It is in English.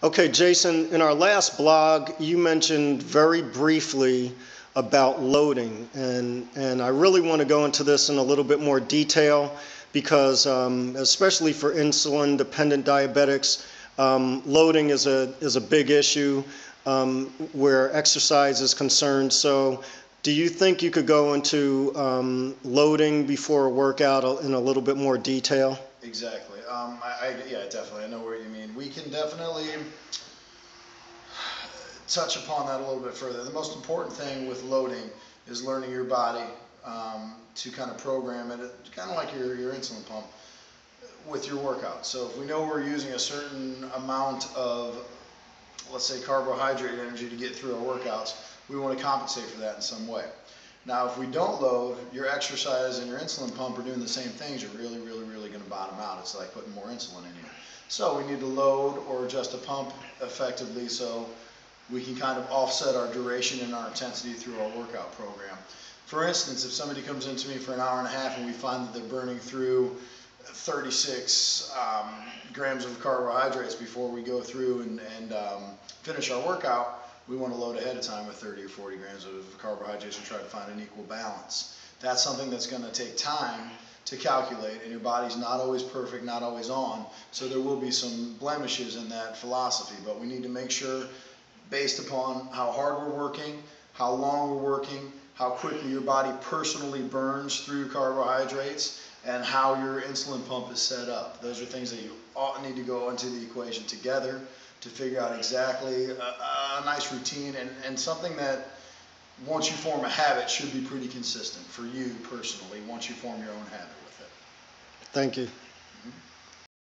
Okay, Jason, in our last blog, you mentioned very briefly about loading, and I really want to go into this in a little bit more detail because, especially for insulin-dependent diabetics, loading is a big issue where exercise is concerned. So, do you think you could go into loading before a workout in a little bit more detail? Exactly. Yeah, definitely. I know what you mean. We can definitely touch upon that a little bit further. The most important thing with loading is learning your body to kind of program it, kind of like your insulin pump with your workout. So if we know we're using a certain amount of, let's say, carbohydrate energy to get through our workouts, we want to compensate for that in some way. Now, if we don't load, your exercise and your insulin pump are doing the same things. You're really going to bottom out. It's like putting more insulin in you. So we need to load or adjust a pump effectively so we can kind of offset our duration and our intensity through our workout program. For instance, if somebody comes into me for an hour and a half and we find that they're burning through 36 grams of carbohydrates before we go through and finish our workout, we want to load ahead of time with 30 or 40 grams of carbohydrates and try to find an equal balance. That's something that's going to take time to calculate, and your body's not always perfect, not always on, so there will be some blemishes in that philosophy, but we need to make sure, based upon how hard we're working, how long we're working, how quickly your body personally burns through carbohydrates, and how your insulin pump is set up. Those are things that you need to go into the equation together to figure out exactly a nice routine and something that, once you form a habit, should be pretty consistent for you personally once you form your own habit with it. Thank you. Mm-hmm.